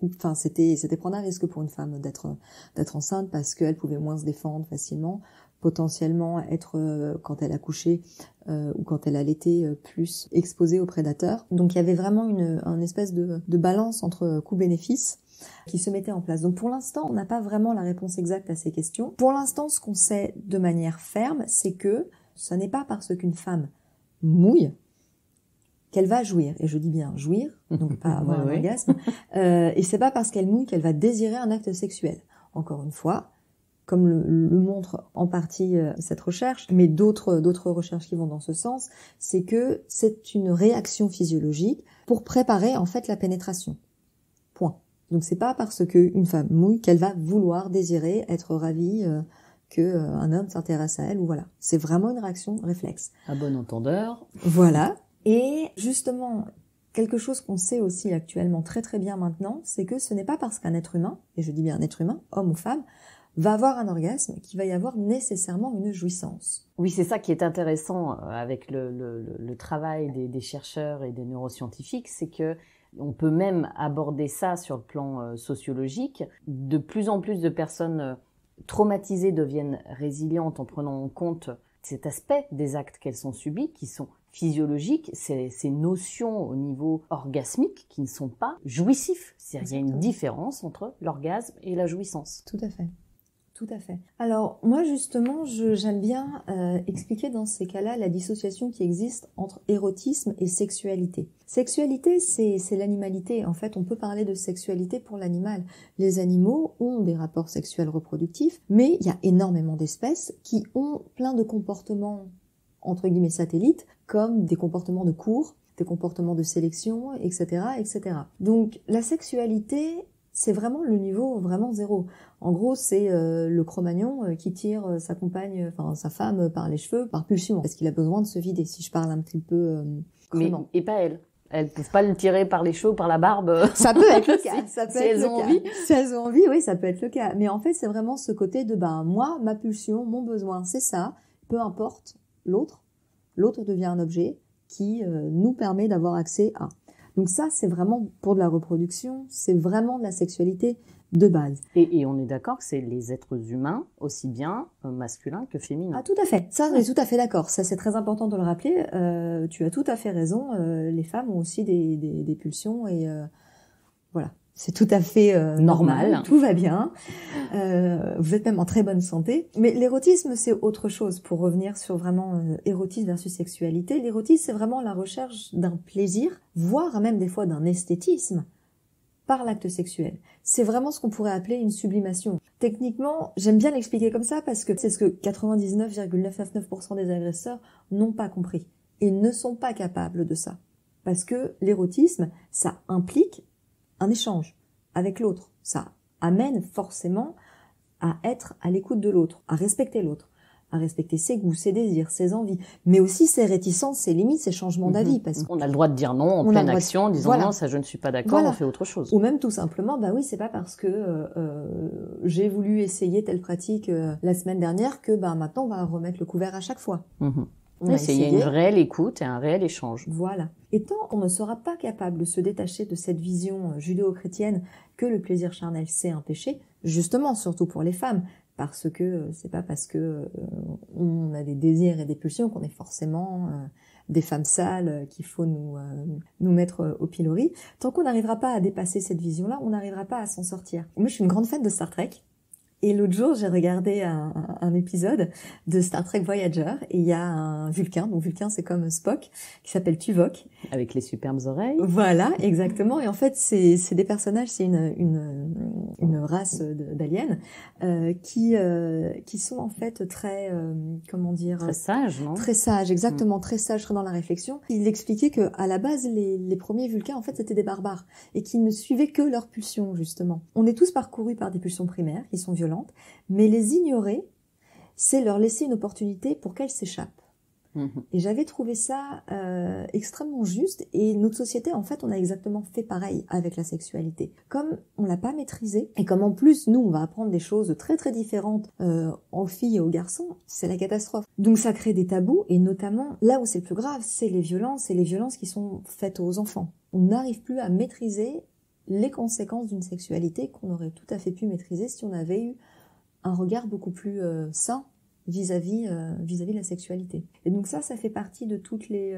prendre un risque pour une femme d'être enceinte parce qu'elle pouvait moins se défendre facilement, potentiellement être quand elle accouchait ou quand elle allaitait plus exposée aux prédateurs. Donc il y avait vraiment une espèce de balance entre coût-bénéfice qui se mettait en place. Donc pour l'instant, on n'a pas vraiment la réponse exacte à ces questions. Pour l'instant, ce qu'on sait de manière ferme, c'est que ce n'est pas parce qu'une femme mouille qu'elle va jouir, et je dis bien jouir, donc pas avoir un orgasme, et c'est pas parce qu'elle mouille qu'elle va désirer un acte sexuel. Encore une fois, comme le montre en partie cette recherche, mais d'autres recherches qui vont dans ce sens, c'est que c'est une réaction physiologique pour préparer en fait la pénétration. Point. Donc c'est pas parce qu'une femme mouille qu'elle va vouloir désirer être ravie qu'un homme s'intéresse à elle, ou voilà. C'est vraiment une réaction réflexe. À bon entendeur. Voilà. Et justement, quelque chose qu'on sait aussi actuellement très très bien maintenant, c'est que ce n'est pas parce qu'un être humain, et je dis bien un être humain, homme ou femme, va avoir un orgasme qu'il va y avoir nécessairement une jouissance. Oui, c'est ça qui est intéressant avec le travail des chercheurs et des neuroscientifiques, c'est que on peut même aborder ça sur le plan sociologique. De plus en plus de personnes traumatisées deviennent résilientes en prenant en compte cet aspect des actes qu'elles ont subis, qui sont physiologiques, ces notions au niveau orgasmique qui ne sont pas jouissifs. C'est-à-dire qu'il y a une différence entre l'orgasme et la jouissance. Tout à fait. Tout à fait. Alors moi justement, j'aime bien expliquer dans ces cas-là la dissociation qui existe entre érotisme et sexualité. Sexualité, c'est l'animalité. En fait, on peut parler de sexualité pour l'animal. Les animaux ont des rapports sexuels reproductifs, mais il y a énormément d'espèces qui ont plein de comportements entre guillemets satellites, comme des comportements de cours, des comportements de sélection, etc., etc. Donc la sexualité, c'est vraiment le niveau vraiment zéro. En gros, c'est le Cro-Magnon qui tire sa compagne, enfin sa femme par les cheveux, par pulsion, parce qu'il a besoin de se vider, si je parle un petit peu crûment. Et pas elle. Elles peuvent pas le tirer par les cheveux, par la barbe. Ça peut être le cas. Si elles ont envie. Si elles ont envie, oui, ça peut être le cas. Mais en fait, c'est vraiment ce côté de, moi, ma pulsion, mon besoin, c'est ça. Peu importe l'autre. L'autre devient un objet qui nous permet d'avoir accès à. Donc ça, c'est vraiment pour de la reproduction, c'est vraiment de la sexualité de base. Et on est d'accord que c'est les êtres humains, aussi bien masculins que féminins. Ah, tout à fait. Ça, on est tout à fait d'accord. Ça, c'est très important de le rappeler. Tu as tout à fait raison. Les femmes ont aussi des pulsions et voilà. C'est tout à fait normal. Tout va bien. Vous êtes même en très bonne santé. Mais l'érotisme, c'est autre chose. Pour revenir sur vraiment érotisme versus sexualité, l'érotisme, c'est vraiment la recherche d'un plaisir, voire même des fois d'un esthétisme, par l'acte sexuel. C'est vraiment ce qu'on pourrait appeler une sublimation. Techniquement, j'aime bien l'expliquer comme ça parce que c'est ce que 99,999% des agresseurs n'ont pas compris et ne sont pas capables de ça. Parce que l'érotisme, ça implique un échange avec l'autre. Ça amène forcément à être à l'écoute de l'autre, à respecter l'autre, à respecter ses goûts, ses désirs, ses envies, mais aussi ses réticences, ses limites, ses changements d'avis. Parce qu'on a le droit de dire non en pleine action, en disant non, ça je ne suis pas d'accord, on fait autre chose. Ou même tout simplement, oui, c'est pas parce que j'ai voulu essayer telle pratique la semaine dernière que maintenant on va remettre le couvert à chaque fois. Il y a une réelle écoute et un réel échange. Voilà. Et tant qu'on ne sera pas capable de se détacher de cette vision judéo-chrétienne que le plaisir charnel c'est un péché, justement, surtout pour les femmes, parce que c'est pas parce que on a des désirs et des pulsions qu'on est forcément des femmes sales qu'il faut nous mettre au pilori. Tant qu'on n'arrivera pas à dépasser cette vision-là, on n'arrivera pas à s'en sortir. Moi, je suis une grande fan de Star Trek. Et l'autre jour, j'ai regardé un épisode de Star Trek Voyager et il y a un Vulcain, donc Vulcain c'est comme Spock, qui s'appelle Tuvok. Avec les superbes oreilles. Voilà, exactement. Et en fait, c'est des personnages, c'est une race d'aliens qui sont en fait très, comment dire... Très sages, non? Très sages, exactement, très sages, très dans la réflexion. Il expliquait que à la base, les premiers Vulcains, en fait, c'était des barbares et qui ne suivaient que leurs pulsions, justement. On est tous parcourus par des pulsions primaires qui sont violentes, mais les ignorer, c'est leur laisser une opportunité pour qu'elles s'échappent. Et j'avais trouvé ça extrêmement juste, et notre société, en fait, on a exactement fait pareil avec la sexualité. Comme on l'a pas maîtrisée, et comme en plus, nous, on va apprendre des choses très très différentes aux filles et aux garçons, c'est la catastrophe. Donc ça crée des tabous, et notamment, là où c'est le plus grave, c'est les violences qui sont faites aux enfants. On n'arrive plus à maîtriser les conséquences d'une sexualité qu'on aurait tout à fait pu maîtriser si on avait eu un regard beaucoup plus sain vis-à-vis de la sexualité. Et donc ça fait partie de toutes les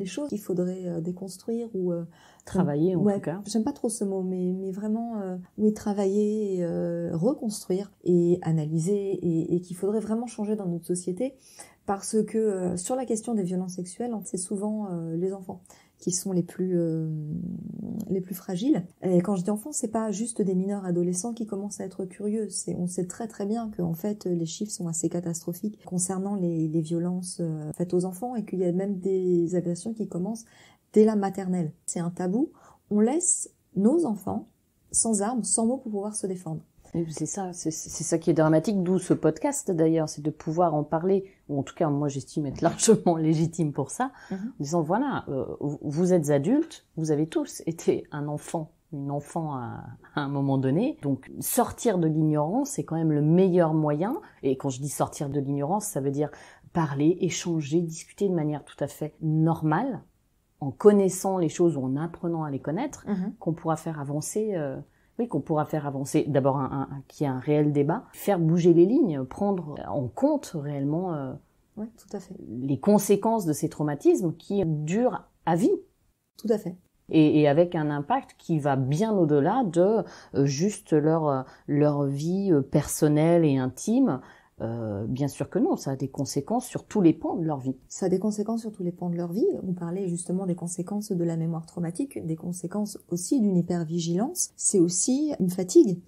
choses qu'il faudrait déconstruire ou travailler en tout cas. J'aime pas trop ce mot, mais vraiment travailler, et, reconstruire et analyser et qu'il faudrait vraiment changer dans notre société, parce que sur la question des violences sexuelles, c'est souvent les enfants qui sont les plus fragiles. Et quand je dis enfants, c'est pas juste des mineurs adolescents qui commencent à être curieux. On sait très très bien que en fait les chiffres sont assez catastrophiques concernant les violences faites aux enfants, et qu'il y a même des agressions qui commencent dès la maternelle. C'est un tabou. On laisse nos enfants sans armes, sans mots pour pouvoir se défendre. C'est ça qui est dramatique, d'où ce podcast d'ailleurs, c'est de pouvoir en parler, ou en tout cas moi j'estime être largement légitime pour ça, en disant voilà, vous êtes adultes, vous avez tous été un enfant, une enfant à un moment donné, donc sortir de l'ignorance c'est quand même le meilleur moyen, et quand je dis sortir de l'ignorance, ça veut dire parler, échanger, discuter de manière tout à fait normale, en connaissant les choses ou en apprenant à les connaître, qu'on pourra faire avancer... qu'on pourra faire avancer, d'abord qu'il y ait un réel débat, faire bouger les lignes, prendre en compte réellement oui, tout à fait. Les conséquences de ces traumatismes qui durent à vie. Tout à fait. Et avec un impact qui va bien au-delà de juste leur vie personnelle et intime. Bien sûr que non, ça a des conséquences sur tous les pans de leur vie. Ça a des conséquences sur tous les pans de leur vie. On parlait justement des conséquences de la mémoire traumatique, des conséquences aussi d'une hypervigilance. C'est aussi une fatigue,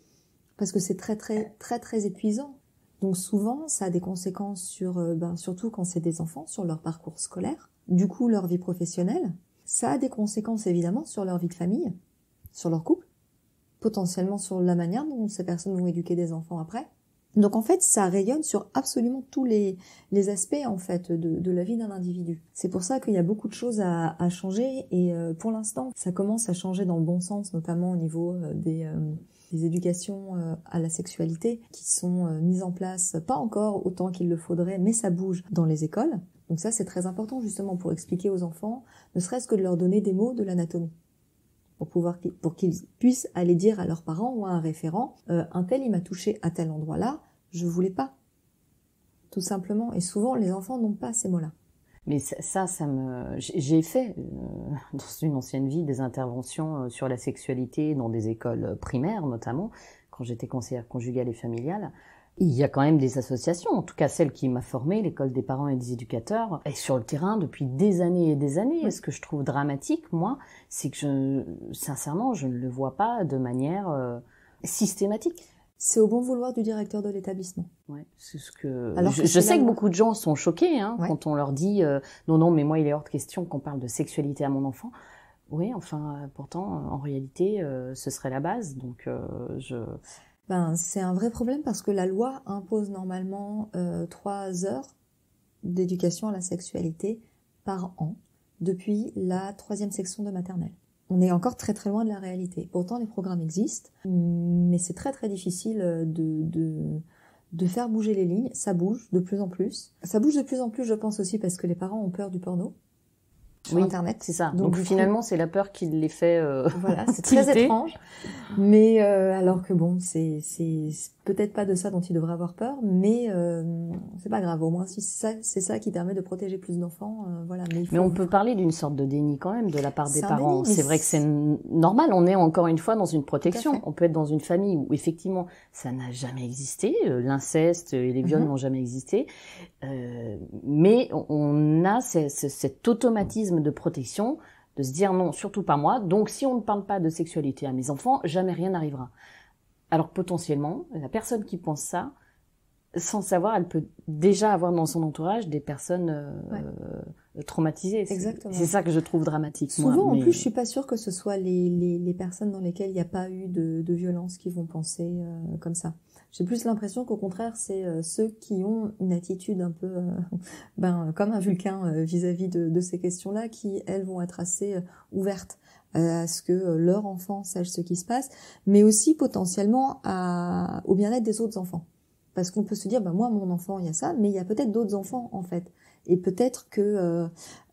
parce que c'est très très très très épuisant. Donc souvent, ça a des conséquences sur, surtout quand c'est des enfants, sur leur parcours scolaire, du coup leur vie professionnelle. Ça a des conséquences évidemment sur leur vie de famille, sur leur couple, potentiellement sur la manière dont ces personnes vont éduquer des enfants après. Donc en fait, ça rayonne sur absolument tous les aspects en fait de la vie d'un individu. C'est pour ça qu'il y a beaucoup de choses à changer, et pour l'instant, ça commence à changer dans le bon sens, notamment au niveau des éducations à la sexualité qui sont mises en place, pas encore autant qu'il le faudrait, mais ça bouge dans les écoles. Donc ça, c'est très important justement pour expliquer aux enfants, ne serait-ce que de leur donner des mots de l'anatomie. Pour qu'ils puissent aller dire à leurs parents ou à un référent, un tel il m'a touché à tel endroit-là, je voulais pas, tout simplement. Et souvent les enfants n'ont pas ces mots-là. Mais j'ai fait dans une ancienne vie des interventions sur la sexualité dans des écoles primaires notamment, quand j'étais conseillère conjugale et familiale. Il y a quand même des associations, en tout cas celle qui m'a formée, l'école des parents et des éducateurs, est sur le terrain depuis des années et des années. Et ce que je trouve dramatique, moi, c'est que sincèrement, je ne le vois pas de manière systématique. C'est au bon vouloir du directeur de l'établissement. Ouais, c'est ce que. Alors je sais que beaucoup de gens sont choqués quand on leur dit non, mais moi il est hors de question qu'on parle de sexualité à mon enfant. Oui, enfin, pourtant, en réalité, ce serait la base. Donc c'est un vrai problème, parce que la loi impose normalement 3 heures d'éducation à la sexualité par an depuis la 3e section de maternelle. On est encore très très loin de la réalité. Pourtant, les programmes existent, mais c'est très très difficile de faire bouger les lignes. Ça bouge de plus en plus. Ça bouge de plus en plus, je pense aussi, parce que les parents ont peur du porno. Sur Internet. C'est ça. Donc finalement, c'est la peur qui les fait voilà, c'est très étrange. Mais alors que bon, peut-être pas de ça dont il devrait avoir peur, mais c'est pas grave. Au moins, si c'est ça qui permet de protéger plus d'enfants, voilà. Mais on peut parler d'une sorte de déni quand même de la part des parents. Déni, c'est vrai que c'est normal. On est encore une fois dans une protection. On peut être dans une famille où effectivement ça n'a jamais existé, l'inceste et les viols n'ont jamais existé, mais on a cet automatisme de protection de se dire non, surtout pas moi. Donc si on ne parle pas de sexualité à mes enfants, jamais rien n'arrivera. Alors potentiellement, la personne qui pense ça, sans savoir, elle peut déjà avoir dans son entourage des personnes traumatisées. Exactement. C'est ça que je trouve dramatique. Souvent, en plus, je suis pas sûre que ce soit les personnes dans lesquelles il n'y a pas eu de violence qui vont penser comme ça. J'ai plus l'impression qu'au contraire, c'est ceux qui ont une attitude un peu comme un Vulcain vis-à-vis de ces questions-là, qui, elles, vont être assez ouvertes à ce que leur enfant sache ce qui se passe, mais aussi potentiellement au bien-être des autres enfants. Parce qu'on peut se dire, moi, mon enfant, il y a ça, mais il y a peut-être d'autres enfants, en fait. Et peut-être que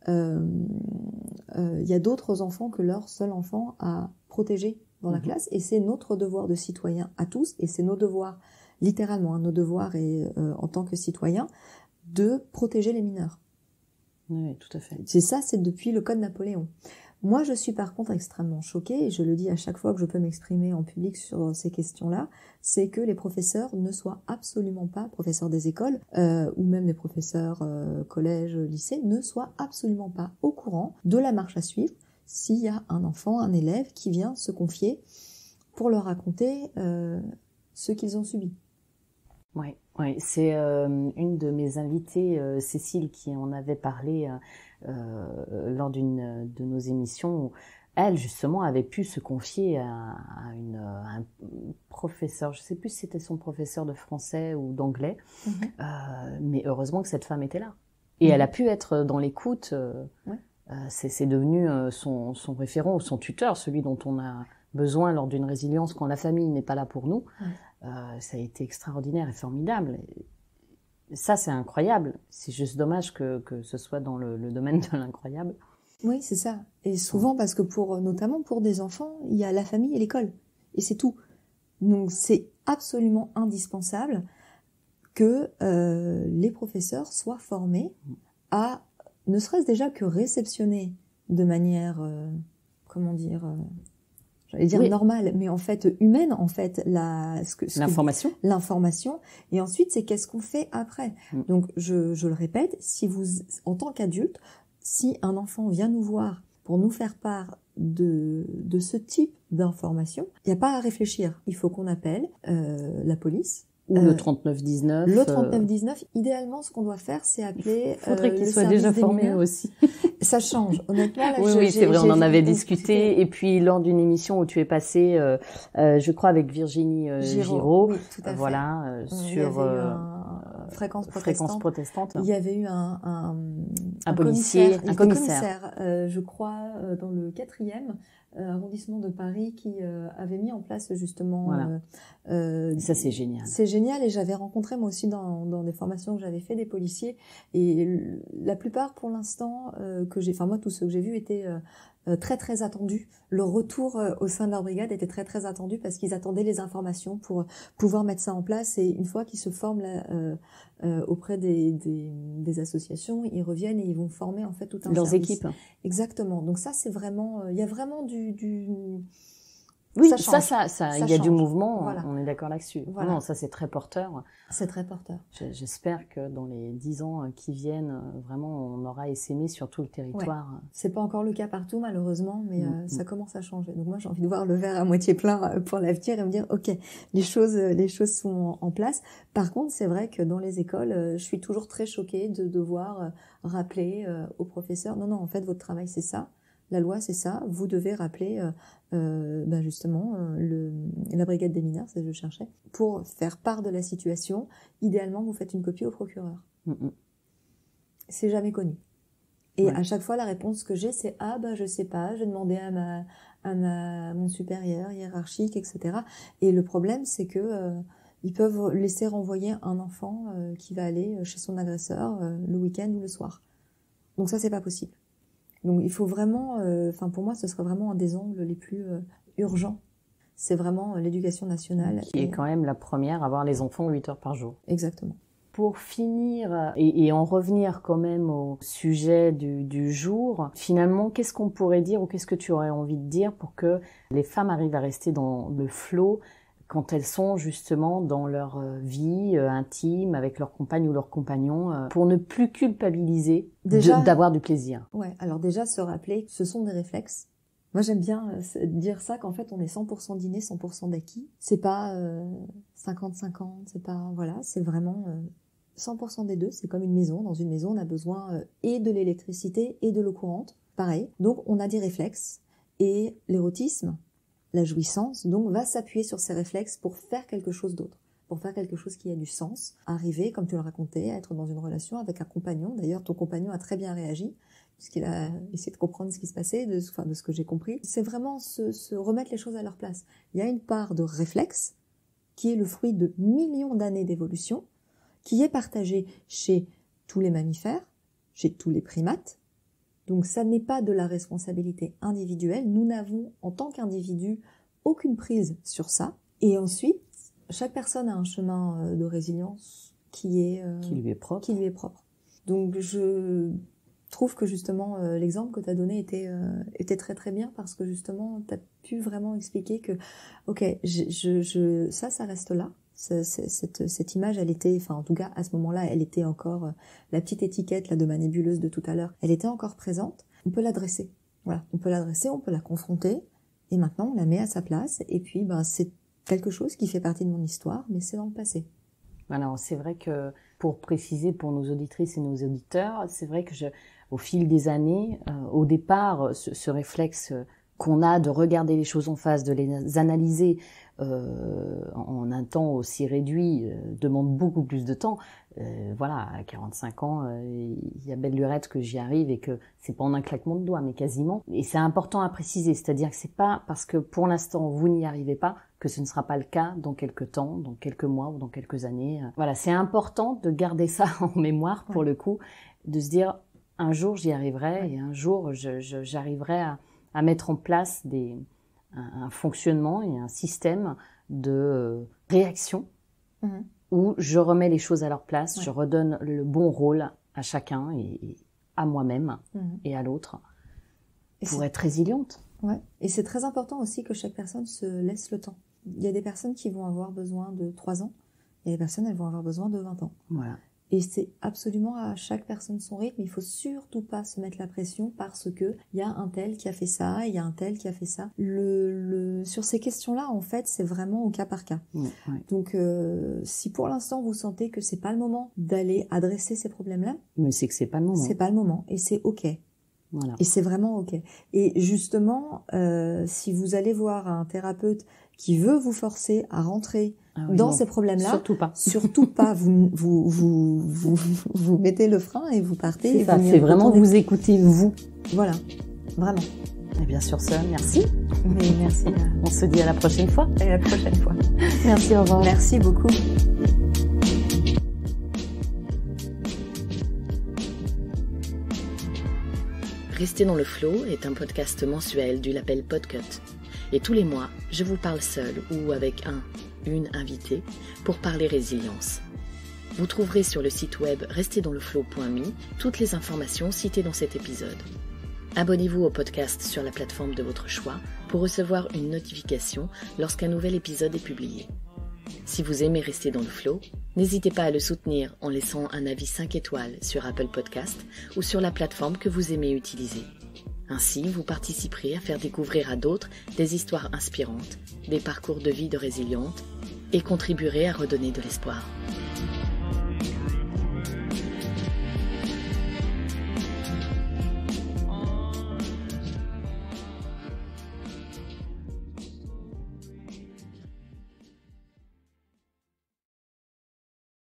il y a d'autres enfants que leur seul enfant à protéger dans la classe. Et c'est notre devoir de citoyen à tous, et c'est nos devoirs, littéralement, nos devoirs et en tant que citoyens, de protéger les mineurs. Oui, tout à fait. C'est depuis le Code Napoléon. Moi, je suis par contre extrêmement choquée, et je le dis à chaque fois que je peux m'exprimer en public sur ces questions-là, c'est que les professeurs ne soient absolument pas, professeurs des écoles, ou même les professeurs collège, lycée, ne soient absolument pas au courant de la marche à suivre s'il y a un enfant, un élève qui vient se confier pour leur raconter ce qu'ils ont subi. Oui, c'est une de mes invitées, Cécile, qui en avait parlé lors d'une de nos émissions, où elle, justement, avait pu se confier à un professeur, je ne sais plus si c'était son professeur de français ou d'anglais, mais heureusement que cette femme était là. Et elle a pu être dans l'écoute, c'est devenu son référent ou son tuteur, celui dont on a besoin lors d'une résilience quand la famille n'est pas là pour nous. Ça a été extraordinaire et formidable. Ça, c'est incroyable. C'est juste dommage que ce soit dans le domaine de l'incroyable. Oui, c'est ça. Et souvent, parce que notamment pour des enfants, il y a la famille et l'école. Et c'est tout. Donc, c'est absolument indispensable que les professeurs soient formés à, ne serait-ce déjà que réceptionner de manière, j'allais dire normale, mais en fait humaine, en fait, l'information. L'information. Et ensuite, c'est qu'est-ce qu'on fait après. Donc, je le répète, si vous, en tant qu'adulte, si un enfant vient nous voir pour nous faire part de ce type d'information, il n'y a pas à réfléchir. Il faut qu'on appelle la police. Ou le 3919. Le 3919, idéalement, ce qu'on doit faire, c'est appeler. Faudrait qu'ils soient déjà formés aussi. Ça change. Honnêtement, là, oui, c'est vrai, on en avait discuté. Et puis, lors d'une émission où tu es passée, je crois, avec Virginie Giraud, oui, tout à fait. Voilà, sur Fréquence protestante. Il y avait eu un policier, un commissaire, je crois, dans le 4e arrondissement de Paris, qui avait mis en place justement. Voilà. Ça, c'est génial. C'est génial, et j'avais rencontré moi aussi dans des formations que j'avais fait des policiers, et la plupart, pour l'instant, moi, tous ceux que j'ai vus étaient très très attendus. Le retour au sein de leur brigade était très très attendu, parce qu'ils attendaient les informations pour pouvoir mettre ça en place, et une fois qu'ils se forment auprès des associations, ils reviennent et ils vont former en fait tout un leurs service. équipes. Exactement. Donc ça, c'est vraiment, il y a vraiment oui, ça il y a du change. mouvement, Voilà. On est d'accord là-dessus. Voilà. Non, ça c'est très porteur. C'est très porteur. J'espère que dans les 10 ans qui viennent, vraiment, on aura essaimé sur tout le territoire. Ouais. C'est pas encore le cas partout, malheureusement, mais ça commence à changer. Donc moi, j'ai envie de voir le verre à moitié plein pour l'avenir, et me dire, ok, les choses sont en place. Par contre, c'est vrai que dans les écoles, je suis toujours très choquée de devoir rappeler aux professeurs, non, en fait, votre travail, c'est ça. La loi, c'est ça. Vous devez rappeler justement la brigade des mineurs, c'est ce que je cherchais, pour faire part de la situation. Idéalement, vous faites une copie au procureur. C'est jamais connu. Et à chaque fois, la réponse que j'ai, c'est je sais pas, j'ai demandé à mon supérieur hiérarchique, etc. Et le problème, c'est que ils peuvent laisser renvoyer un enfant qui va aller chez son agresseur le week-end ou le soir. Donc ça, c'est pas possible. Donc il faut vraiment, pour moi, ce serait vraiment un des angles les plus urgents c'est vraiment l'éducation nationale. Qui est quand même la première à avoir les enfants 8 heures par jour. Exactement. Pour finir et en revenir quand même au sujet du jour, finalement, qu'est-ce qu'on pourrait dire ou qu'est-ce que tu aurais envie de dire pour que les femmes arrivent à rester dans le flow quand elles sont justement dans leur vie intime avec leur compagne ou leur compagnon, pour ne plus culpabiliser d'avoir du plaisir? Ouais, alors déjà se rappeler que ce sont des réflexes. Moi j'aime bien dire ça, qu'en fait on est 100% d'inné, 100% d'acquis. C'est pas 50-50, c'est pas... Voilà, c'est vraiment 100% des deux. C'est comme une maison. Dans une maison on a besoin et de l'électricité et de l'eau courante. Pareil. Donc on a des réflexes et l'érotisme, la jouissance, donc, va s'appuyer sur ces réflexes pour faire quelque chose d'autre, pour faire quelque chose qui a du sens. Arriver, comme tu le racontais, à être dans une relation avec un compagnon. D'ailleurs, ton compagnon a très bien réagi, puisqu'il a essayé de comprendre ce qui se passait, de ce que j'ai compris. C'est vraiment se remettre les choses à leur place. Il y a une part de réflexe, qui est le fruit de millions d'années d'évolution, qui est partagée chez tous les mammifères, chez tous les primates. Donc ça n'est pas de la responsabilité individuelle. Nous n'avons, en tant qu'individu, aucune prise sur ça. Et ensuite, chaque personne a un chemin de résilience qui lui est propre. Donc je trouve que justement l'exemple que tu as donné était très très bien, parce que justement tu as pu vraiment expliquer que ok, ça reste là. Cette image, elle était, enfin en tout cas à ce moment-là, elle était encore, la petite étiquette là de ma nébuleuse de tout à l'heure, elle était encore présente. On peut l'adresser, voilà, on peut l'adresser, on peut la confronter, et maintenant on la met à sa place. Et puis c'est quelque chose qui fait partie de mon histoire, mais c'est dans le passé. Alors c'est vrai que, pour préciser pour nos auditrices et nos auditeurs, c'est vrai que au fil des années, au départ, ce réflexe qu'on a de regarder les choses en face, de les analyser en un temps aussi réduit, demande beaucoup plus de temps. Voilà, à 45 ans, il y a belle lurette que j'y arrive et que c'est pas en un claquement de doigts, mais quasiment. Et c'est important à préciser, c'est-à-dire que c'est pas parce que pour l'instant vous n'y arrivez pas que ce ne sera pas le cas dans quelques temps, dans quelques mois ou dans quelques années. Voilà, c'est important de garder ça en mémoire pour le coup, de se dire un jour j'y arriverai et un jour j'arriverai à mettre en place un fonctionnement et un système de réaction où je remets les choses à leur place, je redonne le bon rôle à chacun et à moi-même et à l'autre pour être résiliente. Ouais. Et c'est très important aussi que chaque personne se laisse le temps. Il y a des personnes qui vont avoir besoin de 3 ans, il y a des personnes elles vont avoir besoin de 20 ans. Voilà. Et c'est absolument à chaque personne son rythme. Il faut surtout pas se mettre la pression parce que il y a un tel qui a fait ça, il y a un tel qui a fait ça. Sur ces questions-là, en fait, c'est vraiment au cas par cas. Ouais. Donc, si pour l'instant vous sentez que c'est pas le moment d'aller adresser ces problèmes-là, mais c'est que c'est pas le moment. C'est pas le moment et c'est ok. Voilà. Et c'est vraiment ok. Et justement, si vous allez voir un thérapeute qui veut vous forcer à rentrer dans ces problèmes-là, surtout pas. Vous mettez le frein et vous partez. C'est vraiment vous écoutez vous. Voilà, vraiment. Et bien sur ce, merci. Mais merci. On se dit à la prochaine fois. À la prochaine fois. Merci, au revoir. Merci beaucoup. Rester dans le flow est un podcast mensuel du label Podcut. Et tous les mois, je vous parle seul ou avec une invitée pour parler résilience. Vous trouverez sur le site web restezdansleflow.me toutes les informations citées dans cet épisode. Abonnez-vous au podcast sur la plateforme de votre choix pour recevoir une notification lorsqu'un nouvel épisode est publié. Si vous aimez rester dans le flow, n'hésitez pas à le soutenir en laissant un avis 5 étoiles sur Apple Podcast ou sur la plateforme que vous aimez utiliser. Ainsi, vous participerez à faire découvrir à d'autres des histoires inspirantes, des parcours de vie de résilientes et contribuerez à redonner de l'espoir.